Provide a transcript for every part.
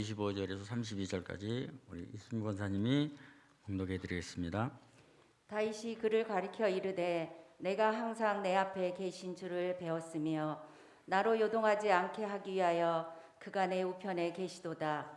25절에서 32절까지 우리 이순 권사님이 공독해 드리겠습니다. 다윗이 그를 가리켜 이르되 내가 항상 내 앞에 계신 줄을 배웠으며 나로 요동하지 않게 하기 위하여 그가 내 우편에 계시도다.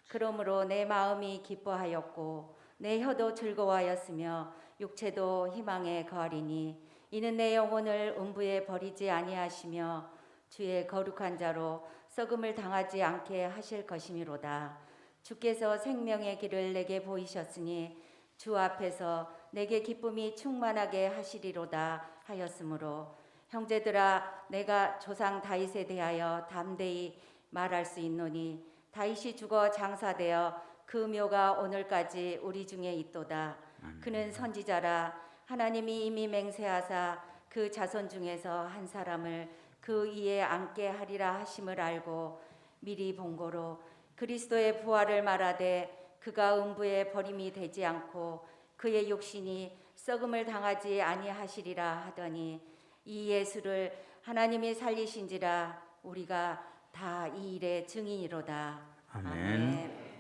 그러므로 내 마음이 기뻐하였고 내 혀도 즐거워하였으며 육체도 희망에 거하리니 이는 내 영혼을 음부에 버리지 아니하시며 주의 거룩한 자로 썩음을 당하지 않게 하실 것이미로다. 주께서 생명의 길을 내게 보이셨으니 주 앞에서 내게 기쁨이 충만하게 하시리로다 하였으므로 형제들아 내가 조상 다윗에 대하여 담대히 말할 수 있노니 다윗이 죽어 장사되어 그 묘가 오늘까지 우리 중에 있도다. 그는 선지자라 하나님이 이미 맹세하사 그 자손 중에서 한 사람을 그 위에 앉게 하리라 하심을 알고 미리 본고로 그리스도의 부활을 말하되 그가 음부에 버림이 되지 않고 그의 육신이 썩음을 당하지 아니하시리라 하더니 이 예수를 하나님이 살리신지라 우리가 다 이 일의 증인이로다. 아멘.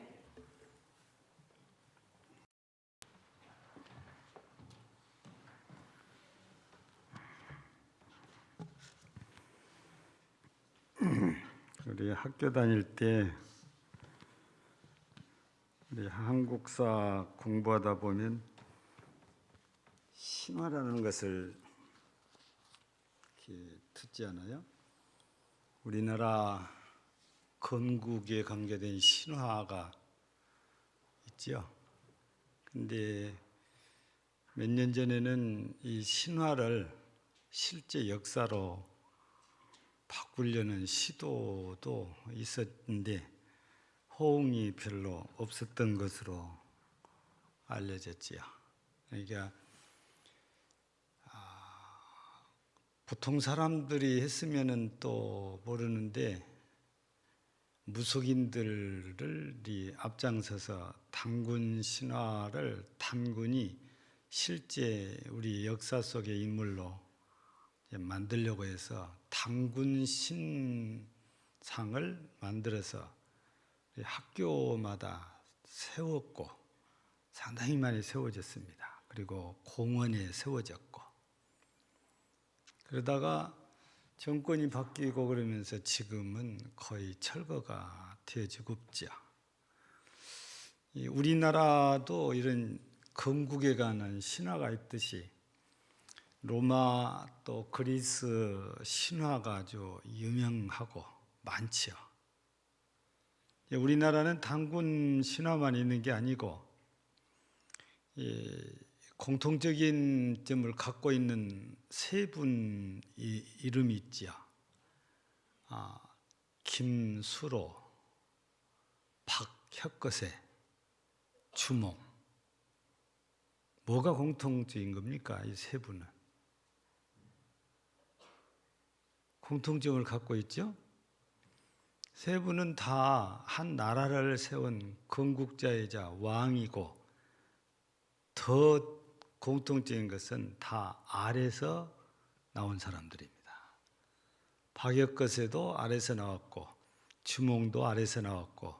우리 학교 다닐 때 우리 한국사 공부하다 보면 신화라는 것을 이렇게 듣지 않아요? 우리나라 건국에 관계된 신화가 있죠. 근데 몇 년 전에는 이 신화를 실제 역사로 바꾸려는 시도도 있었는데 호응이 별로 없었던 것으로 알려졌지요. 그러니까 보통 사람들이 했으면은 또 모르는데 무속인들이 앞장서서 단군 신화를 단군이 실제 우리 역사 속의 인물로 만들려고 해서 단군 신상을 만들어서 학교마다 세웠고 상당히 많이 세워졌습니다. 그리고 공원에 세워졌고 그러다가 정권이 바뀌고 그러면서 지금은 거의 철거가 되어지고 없죠. 우리나라도 이런 건국에 관한 신화가 있듯이 로마 또 그리스 신화가 아주 유명하고 많죠. 우리나라는 단군 신화만 있는 게 아니고 공통적인 점을 갖고 있는 세 분 이름이 있죠. 김수로, 박혁거세, 주몽. 뭐가 공통적인 겁니까? 이 세 분은. 공통점을 갖고 있죠. 세 분은 다 한 나라를 세운 건국자이자 왕이고 더 공통적인 것은 다 아래서 나온 사람들입니다. 박역거세도 아래서 나왔고 주몽도 아래서 나왔고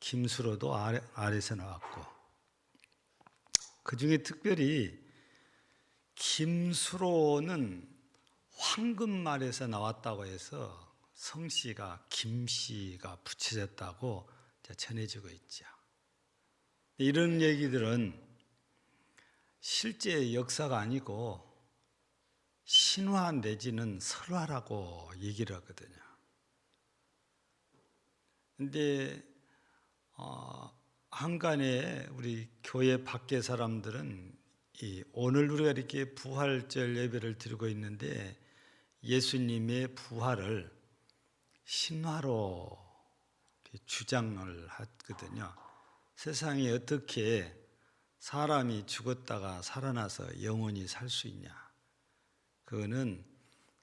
김수로도 아래서 나왔고 그 중에 특별히 김수로는 황금말에서 나왔다고 해서 성씨가 김씨가 붙여졌다고 전해지고 있죠. 이런 얘기들은 실제 역사가 아니고 신화 내지는 설화라고 얘기를 하거든요. 근데 한간에 우리 교회 밖의 사람들은 오늘 우리가 이렇게 부활절 예배를 드리고 있는데 예수님의 부활을 신화로 주장을 하거든요. 세상에 어떻게 사람이 죽었다가 살아나서 영원히 살 수 있냐? 그거는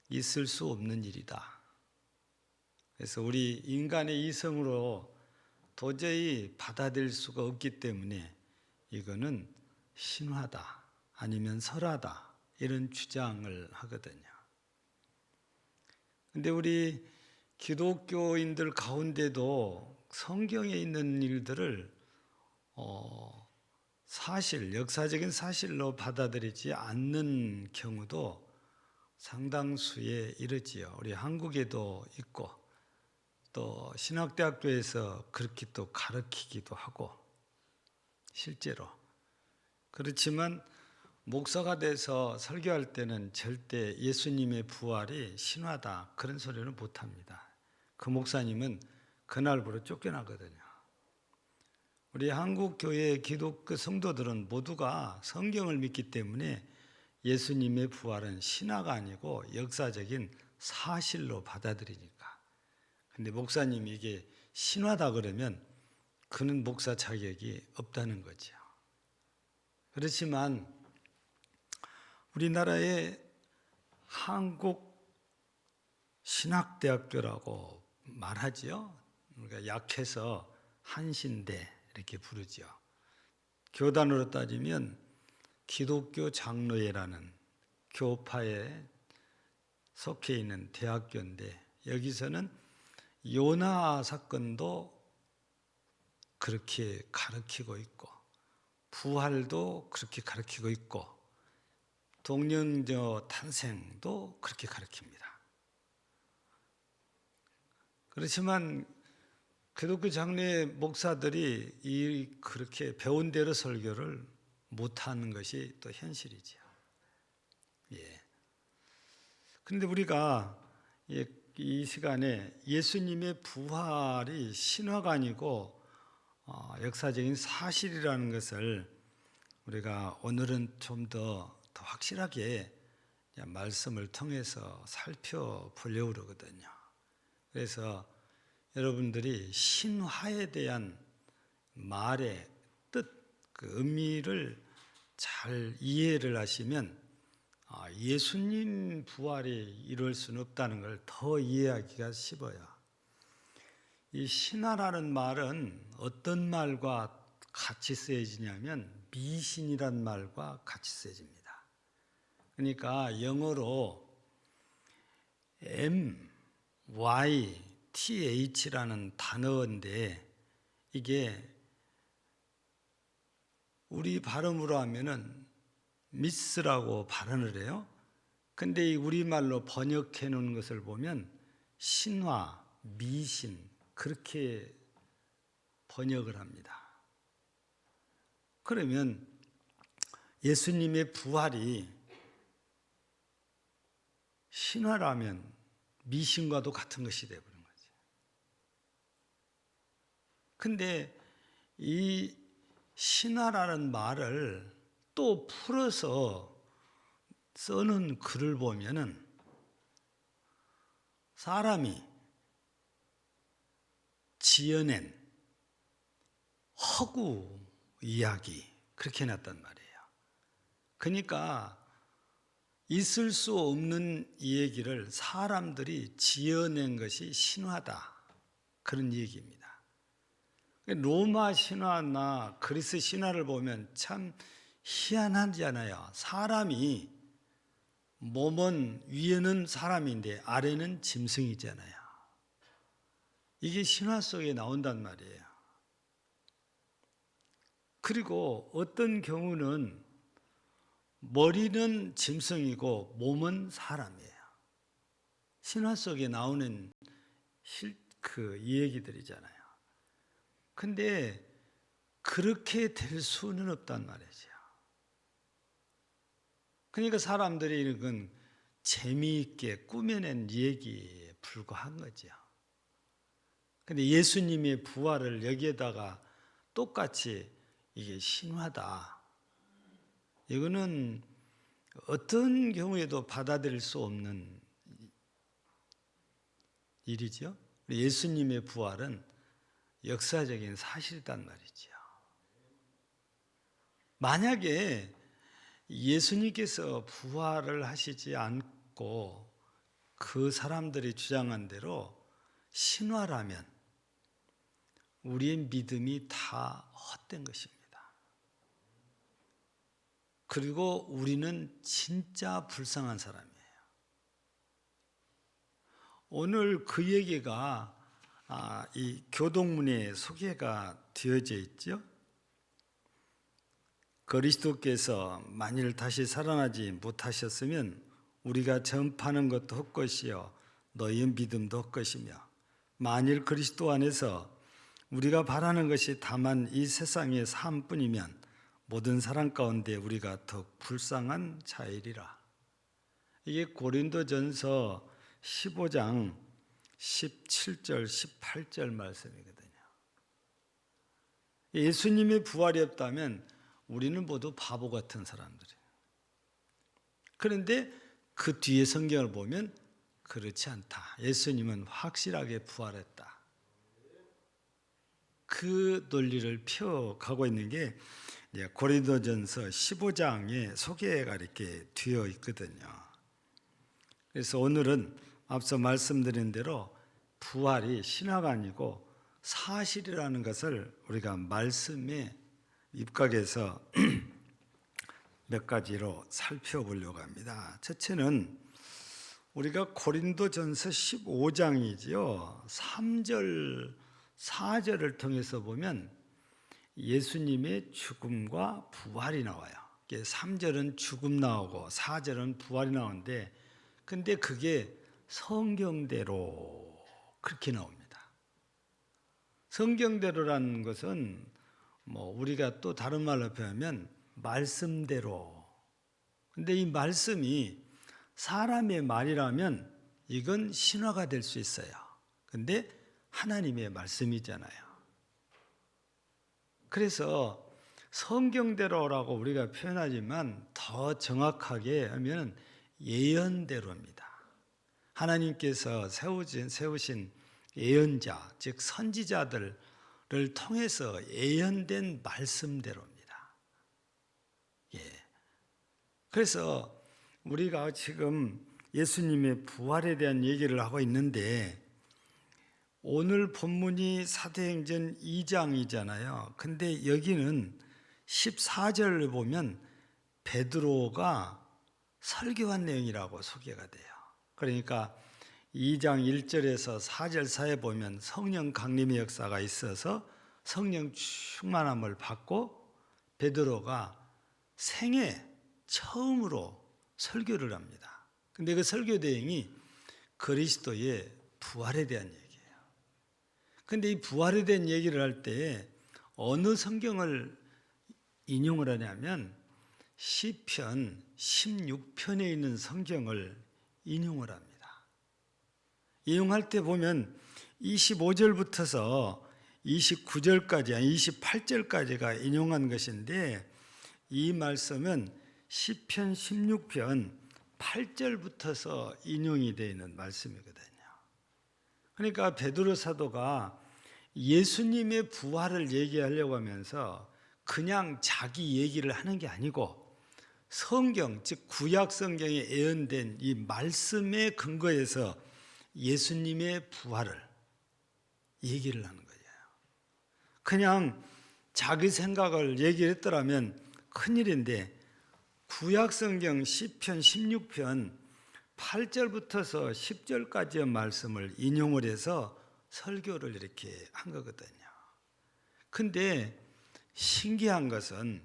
있을 수 없는 일이다. 그래서 우리 인간의 이성으로 도저히 받아들일 수가 없기 때문에 이거는 신화다 아니면 설화다 이런 주장을 하거든요. 근데 우리 기독교인들 가운데도 성경에 있는 일들을 사실, 역사적인 사실로 받아들이지 않는 경우도 상당수에 이르지요. 우리 한국에도 있고 또 신학대학교에서 그렇게 또 가르치기도 하고 실제로. 그렇지만 목사가 돼서 설교할 때는 절대 예수님의 부활이 신화다 그런 소리는 못합니다. 그 목사님은 그날부로 쫓겨나거든요. 우리 한국 교회 기독교 성도들은 모두가 성경을 믿기 때문에 예수님의 부활은 신화가 아니고 역사적인 사실로 받아들이니까. 근데 목사님이 이게 신화다 그러면 그는 목사 자격이 없다는 거죠. 그렇지만 우리나라의 한국 신학대학교라고 말하지요. 그러니까 약해서 한신대 이렇게 부르죠. 교단으로 따지면 기독교 장로회라는 교파에 속해 있는 대학교인데 여기서는 요나 사건도 그렇게 가르치고 있고 부활도 그렇게 가르치고 있고 동령저 탄생도 그렇게 가르칩니다. 그렇지만 기독교 장로회 목사들이 그렇게 배운 대로 설교를 못하는 것이 또 현실이죠. 예. 그런데 우리가 이 시간에 예수님의 부활이 신화가 아니고 역사적인 사실이라는 것을 우리가 오늘은 좀 더 확실하게 말씀을 통해서 살펴보려고 그러거든요. 그래서 여러분들이 신화에 대한 말의 뜻, 그 의미를 잘 이해를 하시면 예수님 부활이 이룰 수는 없다는 걸 더 이해하기가 쉽어요. 이 신화라는 말은 어떤 말과 같이 쓰여지냐면 미신이란 말과 같이 쓰여집니다. 그러니까 영어로 MYTH라는 단어인데 이게 우리 발음으로 하면은 미스라고 발언을 해요. 근데 이 우리말로 번역해 놓은 것을 보면 신화, 미신 그렇게 번역을 합니다. 그러면 예수님의 부활이 신화라면 미신과도 같은 것이 되어버린 거죠. 근데 이 신화라는 말을 또 풀어서 써놓은 글을 보면은 사람이 지어낸 허구 이야기 그렇게 해놨단 말이에요. 그러니까 있을 수 없는 얘기를 사람들이 지어낸 것이 신화다 그런 얘기입니다. 로마 신화나 그리스 신화를 보면 참 희한하잖아요. 사람이 몸은 위에는 사람인데 아래는 짐승이잖아요. 이게 신화 속에 나온단 말이에요. 그리고 어떤 경우는 머리는 짐승이고 몸은 사람이에요. 신화 속에 나오는 그 얘기들이잖아요. 근데 그렇게 될 수는 없단 말이죠. 그러니까 사람들이 이건 재미있게 꾸며낸 얘기에 불과한 거죠. 근데 예수님의 부활을 여기에다가 똑같이 이게 신화다. 이거는 어떤 경우에도 받아들일 수 없는 일이죠. 예수님의 부활은 역사적인 사실이란 말이죠. 만약에 예수님께서 부활을 하시지 않고 그 사람들이 주장한 대로 신화라면 우리의 믿음이 다 헛된 것입니다. 그리고 우리는 진짜 불쌍한 사람이에요. 오늘 그 얘기가 이 교동문에 소개가 되어져 있죠. 그리스도께서 만일 다시 살아나지 못하셨으면 우리가 전파하는 것도 헛것이요 너희의 믿음도 헛것이며, 만일 그리스도 안에서 우리가 바라는 것이 다만 이 세상의 삶뿐이면 모든 사람 가운데 우리가 더욱 불쌍한 자이리라. 이게 고린도전서 15장 17절 18절 말씀이거든요. 예수님의 부활이 없다면 우리는 모두 바보 같은 사람들이에요. 그런데 그 뒤에 성경을 보면 그렇지 않다. 예수님은 확실하게 부활했다. 그 논리를 펴가고 있는 게 고린도전서 15장에 소개가 이렇게 되어 있거든요. 그래서 오늘은 앞서 말씀드린 대로 부활이 신화가 아니고 사실이라는 것을 우리가 말씀에 입각해서 몇 가지로 살펴보려고 합니다. 첫째는 우리가 고린도전서 15장이지요. 3절, 4절을 통해서 보면 예수님의 죽음과 부활이 나와요. 3절은 죽음 나오고 4절은 부활이 나오는데, 근데 그게 성경대로 그렇게 나옵니다. 성경대로라는 것은 우리가 또 다른 말로 표현하면 말씀대로. 근데 이 말씀이 사람의 말이라면 이건 신화가 될 수 있어요. 근데 하나님의 말씀이잖아요. 그래서 성경대로라고 우리가 표현하지만 더 정확하게 하면 예언대로입니다. 하나님께서 세우신 예언자, 즉 선지자들을 통해서 예언된 말씀대로입니다. 그래서 우리가 지금 예수님의 부활에 대한 얘기를 하고 있는데, 오늘 본문이 사도행전 2장이잖아요. 근데 여기는 14절을 보면 베드로가 설교한 내용이라고 소개가 돼요. 그러니까 2장 1절에서 4절 사이에 보면 성령 강림의 역사가 있어서 성령 충만함을 받고 베드로가 생애 처음으로 설교를 합니다. 근데 그 설교 내용이 그리스도의 부활에 대한 얘기예요. 근데 이 부활에 대한 얘기를 할 때 어느 성경을 인용을 하냐면 시편 16편에 있는 성경을 인용을 합니다. 인용할 때 보면 25절부터서 29절까지, 28절까지가 인용한 것인데, 이 말씀은 시편 16편 8절부터서 인용이 되어 있는 말씀이거든요. 그러니까 베드로 사도가 예수님의 부활을 얘기하려고 하면서 그냥 자기 얘기를 하는 게 아니고 성경, 즉 구약 성경에 예언된 이 말씀에 근거해서 예수님의 부활을 얘기를 하는 거예요. 그냥 자기 생각을 얘기했더라면 큰일인데, 구약 성경 시편 16편 8절부터서 10절까지의 말씀을 인용을 해서 설교를 이렇게 한 거거든요. 근데 신기한 것은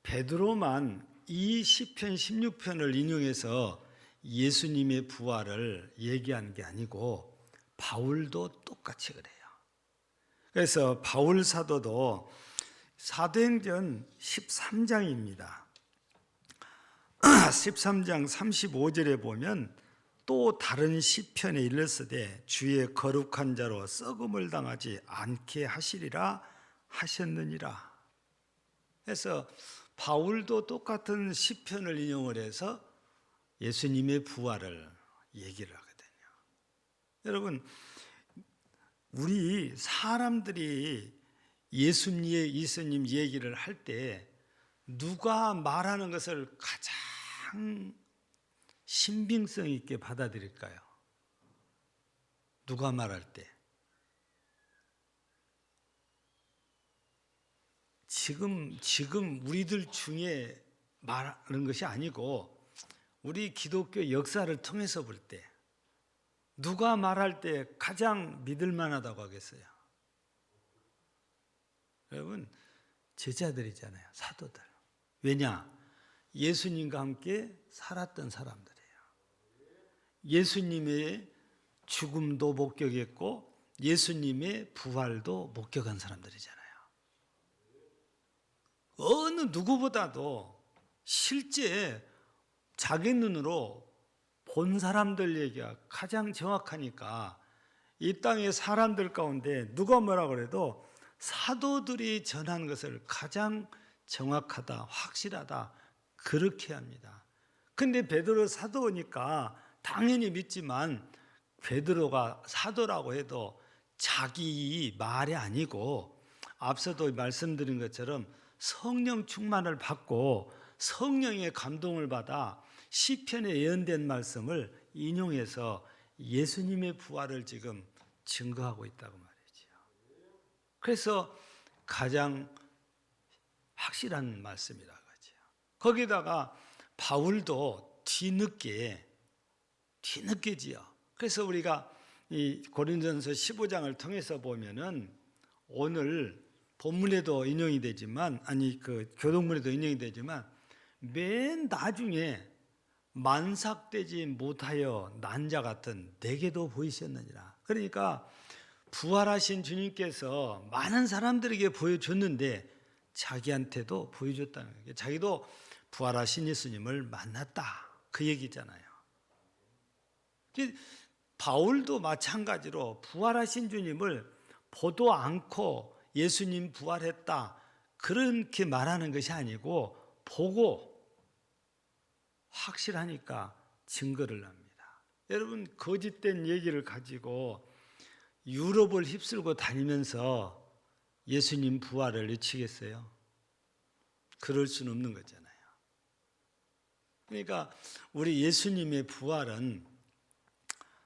베드로만 이 시편 16편을 인용해서 예수님의 부활을 얘기한 게 아니고 바울도 똑같이 그래요. 그래서 바울 사도도 사도행전 13장입니다. 13장 35절에 보면 또 다른 시편에 일렀으되 주의 거룩한 자로 썩음을 당하지 않게 하시리라 하셨느니라. 그래서 바울도 똑같은 시편을 인용을 해서 예수님의 부활을 얘기를 하거든요. 여러분, 우리 사람들이 예수님 얘기를 할 때 누가 말하는 것을 가장 신빙성 있게 받아들일까요? 누가 말할 때? 지금 우리들 중에 말하는 것이 아니고 우리 기독교 역사를 통해서 볼 때 누가 말할 때 가장 믿을 만하다고 하겠어요? 여러분, 제자들이잖아요. 사도들. 왜냐? 예수님과 함께 살았던 사람들이에요. 예수님의 죽음도 목격했고 예수님의 부활도 목격한 사람들이잖아요. 어느 누구보다도 실제 자기 눈으로 본 사람들 얘기가 가장 정확하니까 이 땅의 사람들 가운데 누가 뭐라 그래도 사도들이 전한 것을 가장 정확하다, 확실하다 그렇게 합니다. 근데 베드로 사도니까 당연히 믿지만 베드로가 사도라고 해도 자기 말이 아니고 앞서도 말씀드린 것처럼 성령 충만을 받고 성령의 감동을 받아 시편에 예언된 말씀을 인용해서 예수님의 부활을 지금 증거하고 있다고 말이죠. 그래서 가장 확실한 말씀이라고 하죠. 거기다가 바울도 뒤늦게지요. 그래서 우리가 이 고린도전서 15장을 통해서 보면은 오늘 본문에도 인용이 되지만 그 교동문에도 인용이 되지만 맨 나중에 만삭되지 못하여 난 자 같은 내게도 보이셨느니라. 그러니까 부활하신 주님께서 많은 사람들에게 보여줬는데 자기한테도 보여줬다는 거예요. 자기도 부활하신 예수님을 만났다 그 얘기잖아요. 바울도 마찬가지로 부활하신 주님을 보도 않고 예수님 부활했다 그렇게 말하는 것이 아니고 보고 확실하니까 증거를 합니다. 여러분, 거짓된 얘기를 가지고 유럽을 휩쓸고 다니면서 예수님 부활을 외치겠어요? 그럴 수는 없는 거잖아요. 그러니까 우리 예수님의 부활은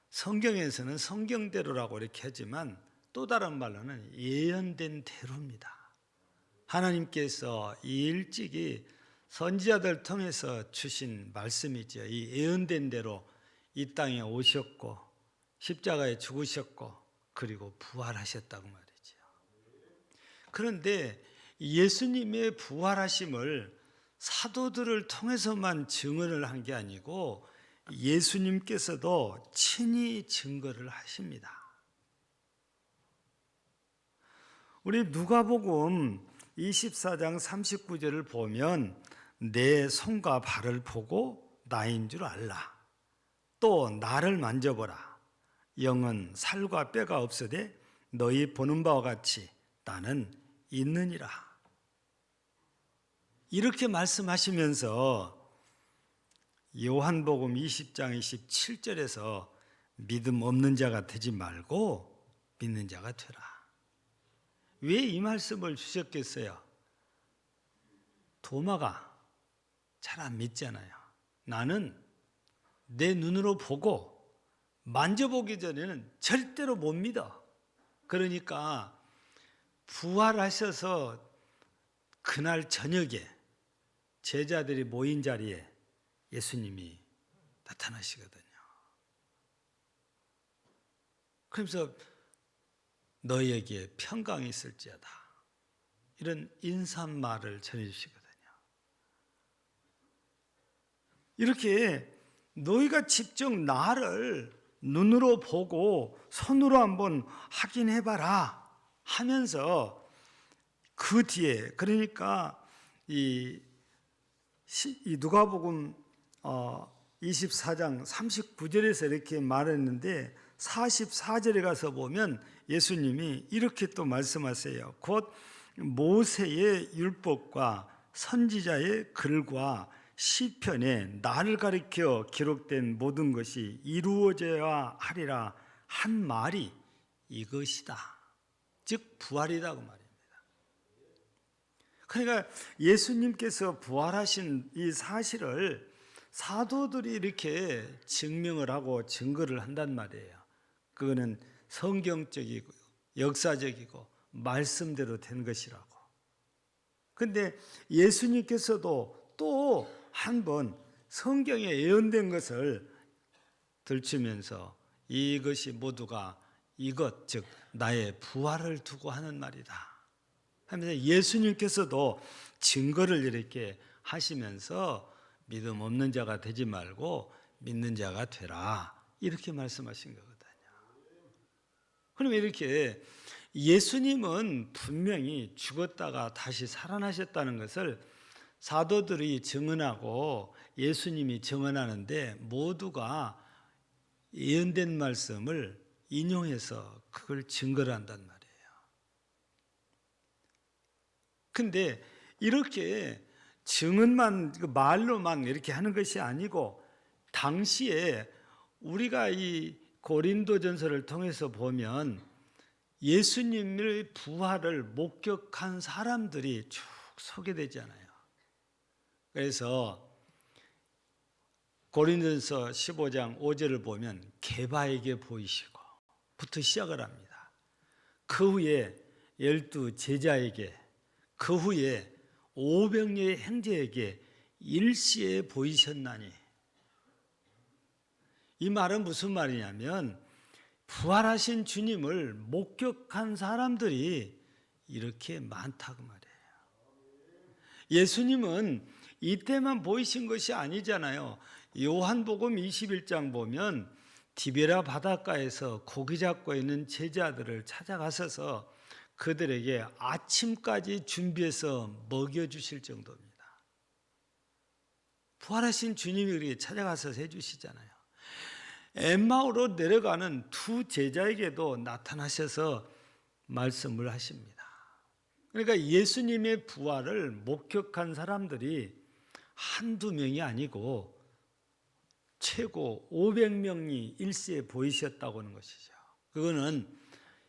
성경에서는 성경대로라고 이렇게 하지만 또 다른 말로는 예언된 대로입니다. 하나님께서 일찍이 선지자들 통해서 주신 말씀이죠. 이 예언된 대로 이 땅에 오셨고 십자가에 죽으셨고 그리고 부활하셨다고 말이죠. 그런데 예수님의 부활하심을 사도들을 통해서만 증언을 한 게 아니고 예수님께서도 친히 증거를 하십니다. 우리 누가복음 24장 39절을 보면 내 손과 발을 보고 나인 줄 알라. 또 나를 만져보라. 영은 살과 뼈가 없으되 너희 보는 바와 같이 나는 있느니라. 이렇게 말씀하시면서 요한복음 20장 27절에서 믿음 없는 자가 되지 말고 믿는 자가 되라. 왜 이 말씀을 주셨겠어요? 도마가 잘 안 믿잖아요. 나는 내 눈으로 보고 만져보기 전에는 절대로 못 믿어. 그러니까 부활하셔서 그날 저녁에 제자들이 모인 자리에 예수님이 나타나시거든요. 그러면서 너희에게 평강이 있을지어다. 이런 인사말을 전해주시거든요. 이렇게 너희가 직접 나를 눈으로 보고 손으로 한번 확인해봐라 하면서 그 뒤에 그러니까 이 누가복음 24장 39절에서 이렇게 말했는데 44절에 가서 보면 예수님이 이렇게 또 말씀하세요. 곧 모세의 율법과 선지자의 글과 시편에 나를 가리켜 기록된 모든 것이 이루어져야 하리라 한 말이 이것이다. 즉 부활이라고 말입니다. 그러니까 예수님께서 부활하신 이 사실을 사도들이 이렇게 증명을 하고 증거를 한단 말이에요. 그거는 성경적이고 역사적이고 말씀대로 된 것이라고. 그런데 예수님께서도 또 한 번 성경에 예언된 것을 들추면서 이것이 모두가 이것 즉 나의 부활을 두고 하는 말이다 하면서 예수님께서도 증거를 이렇게 하시면서 믿음 없는 자가 되지 말고 믿는 자가 되라 이렇게 말씀하신 거거든요. 그러면 이렇게 예수님은 분명히 죽었다가 다시 살아나셨다는 것을 사도들이 증언하고 예수님이 증언하는데 모두가 예언된 말씀을 인용해서 그걸 증거를 한단 말이에요. 근데 이렇게 증언만 말로만 이렇게 하는 것이 아니고 당시에 우리가 이 고린도전서를 통해서 보면 예수님의 부활을 목격한 사람들이 쭉 소개되잖아요. 그래서 고린도전서 15장 5절을 보면 게바에게 보이시고 부터 시작을 합니다. 그 후에 12 제자에게, 그 후에 500여의 형제에게 일시에 보이셨나니. 이 말은 무슨 말이냐면 부활하신 주님을 목격한 사람들이 이렇게 많다고 말이에요. 예수님은 이때만 보이신 것이 아니잖아요. 요한복음 21장 보면 디베라 바닷가에서 고기 잡고 있는 제자들을 찾아가셔서 그들에게 아침까지 준비해서 먹여주실 정도입니다. 부활하신 주님이 우리에게 찾아가서 해주시잖아요. 엠마오로 내려가는 두 제자에게도 나타나셔서 말씀을 하십니다. 그러니까 예수님의 부활을 목격한 사람들이 한두 명이 아니고 최고 500명이 일시에 보이셨다고 하는 것이죠. 그거는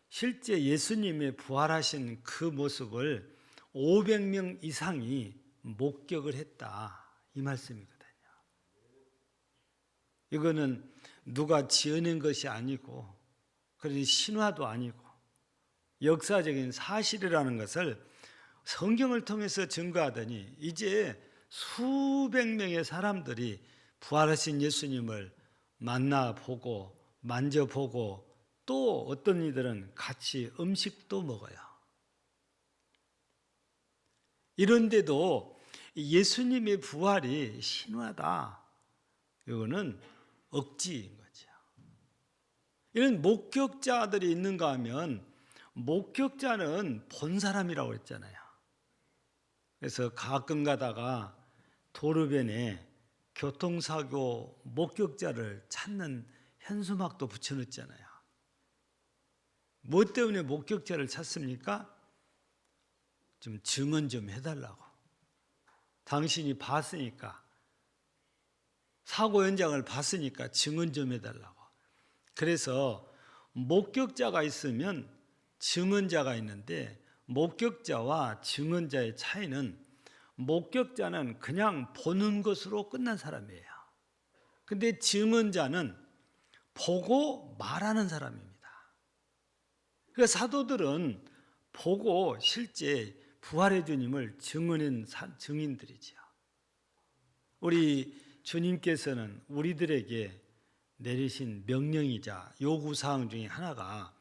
실제 예수님의 부활하신 그 모습을 500명 이상이 목격을 했다 이 말씀이거든요. 이거는 누가 지어낸 것이 아니고 그런 신화도 아니고 역사적인 사실이라는 것을 성경을 통해서 증거하더니 이제 수백 명의 사람들이 부활하신 예수님을 만나보고 만져보고 또 어떤 이들은 같이 음식도 먹어요. 이런데도 예수님의 부활이 신화다. 이거는 억지인 거죠. 이런 목격자들이 있는가 하면 목격자는 본 사람이라고 했잖아요. 그래서 가끔 가다가 도로변에 교통사고 목격자를 찾는 현수막도 붙여놓잖아요. 뭐 때문에 목격자를 찾습니까? 좀 증언 좀 해달라고. 당신이 봤으니까, 사고 현장을 봤으니까 증언 좀 해달라고. 그래서 목격자가 있으면 증언자가 있는데 목격자와 증언자의 차이는 목격자는 그냥 보는 것으로 끝난 사람이에요. 근데 증언자는 보고 말하는 사람입니다. 그래서 사도들은 보고 실제 부활의 주님을 증언한 증인들이죠. 우리 주님께서는 우리들에게 내리신 명령이자 요구사항 중에 하나가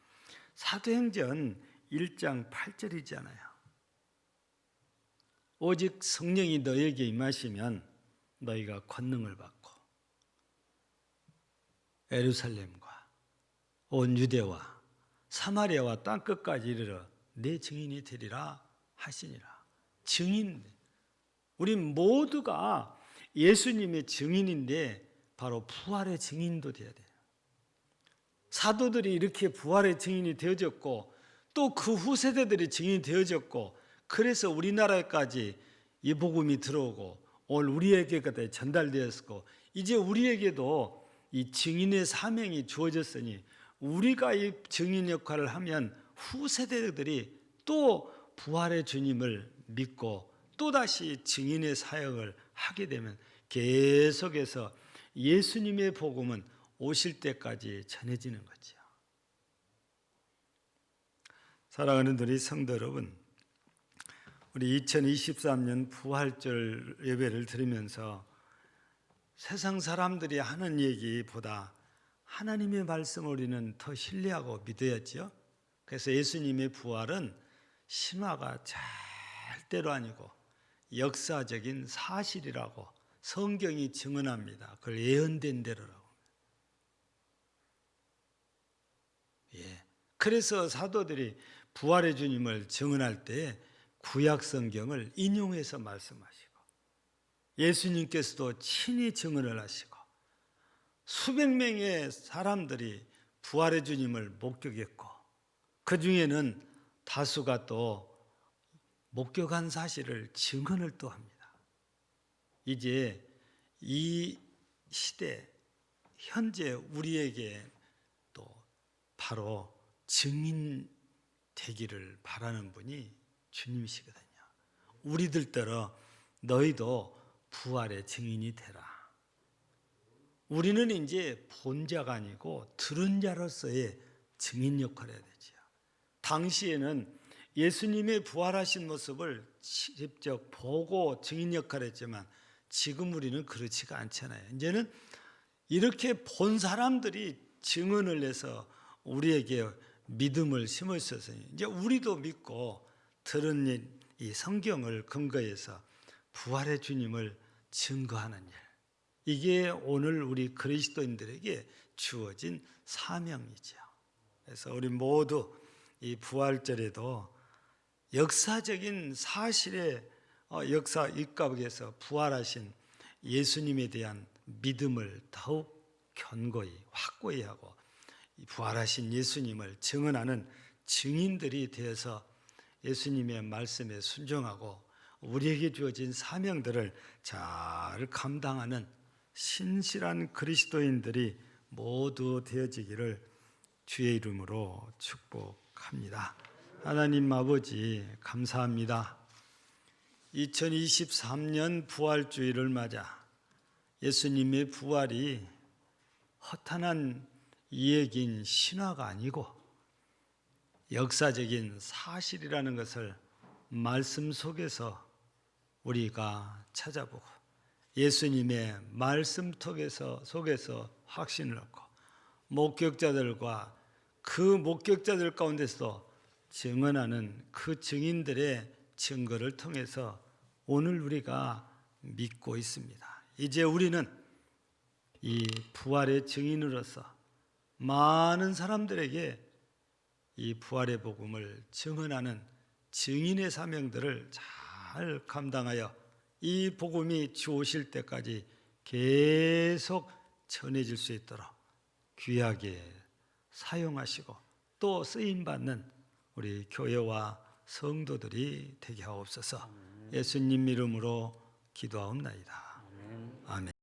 사도행전 1장 8절이잖아요. 오직 성령이 너에게 임하시면 너희가 권능을 받고 예루살렘과 온 유대와 사마리아와 땅끝까지 이르러 내 증인이 되리라 하시니라. 증인, 우리 모두가 예수님의 증인인데 바로 부활의 증인도 돼야 돼요. 사도들이 이렇게 부활의 증인이 되어졌고 또 그 후세대들이 증인이 되어졌고 그래서 우리나라에까지 이 복음이 들어오고 오늘 우리에게까지 전달되었고 이제 우리에게도 이 증인의 사명이 주어졌으니 우리가 이 증인 역할을 하면 후세대들이 또 부활의 주님을 믿고 또다시 증인의 사역을 하게 되면 계속해서 예수님의 복음은 오실 때까지 전해지는 거죠. 사랑하는 우리 성도 여러분, 우리 2023년 부활절 예배를 들으면서 세상 사람들이 하는 얘기보다 하나님의 말씀을 우리는 더 신뢰하고 믿어야지요. 그래서 예수님의 부활은 신화가 절대로 아니고 역사적인 사실이라고 성경이 증언합니다. 그걸 예언된 대로라고. 예. 그래서 사도들이 부활의 주님을 증언할 때 구약 성경을 인용해서 말씀하시고 예수님께서도 친히 증언을 하시고 수백 명의 사람들이 부활의 주님을 목격했고 그 중에는 다수가 또 목격한 사실을 증언을 또 합니다. 이제 이 시대 현재 우리에게 또 바로 증인 되기를 바라는 분이 주님이시거든요. 우리들더러 너희도 부활의 증인이 되라. 우리는 이제 본 자가 아니고 들은 자로서의 증인 역할을 해야 되죠. 당시에는 예수님의 부활하신 모습을 직접 보고 증인 역할을 했지만 지금 우리는 그렇지가 않잖아요. 이제는 이렇게 본 사람들이 증언을 해서 우리에게 믿음을 심으셔서 이제 우리도 믿고 들은 이 성경을 근거해서 부활의 주님을 증거하는 일. 이게 오늘 우리 그리스도인들에게 주어진 사명이죠. 그래서 우리 모두 이 부활절에도 역사적인 사실의 역사 입각에서 부활하신 예수님에 대한 믿음을 더욱 견고히 확고히 하고 부활하신 예수님을 증언하는 증인들이 되어서 예수님의 말씀에 순종하고 우리에게 주어진 사명들을 잘 감당하는 신실한 그리스도인들이 모두 되어지기를 주의 이름으로 축복합니다. 하나님 아버지 감사합니다. 2023년 부활주의를 맞아 예수님의 부활이 허탄한 이야기인 신화가 아니고 역사적인 사실이라는 것을 말씀 속에서 우리가 찾아보고 예수님의 말씀 속에서 확신을 얻고 목격자들과 그 목격자들 가운데서 증언하는 그 증인들의 증거를 통해서 오늘 우리가 믿고 있습니다. 이제 우리는 이 부활의 증인으로서 많은 사람들에게 이 부활의 복음을 증언하는 증인의 사명들을 잘 감당하여 이 복음이 주 오실 때까지 계속 전해질 수 있도록 귀하게 사용하시고 또 쓰임받는 우리 교회와 성도들이 되게 하옵소서. 예수님 이름으로 기도하옵나이다. 아멘.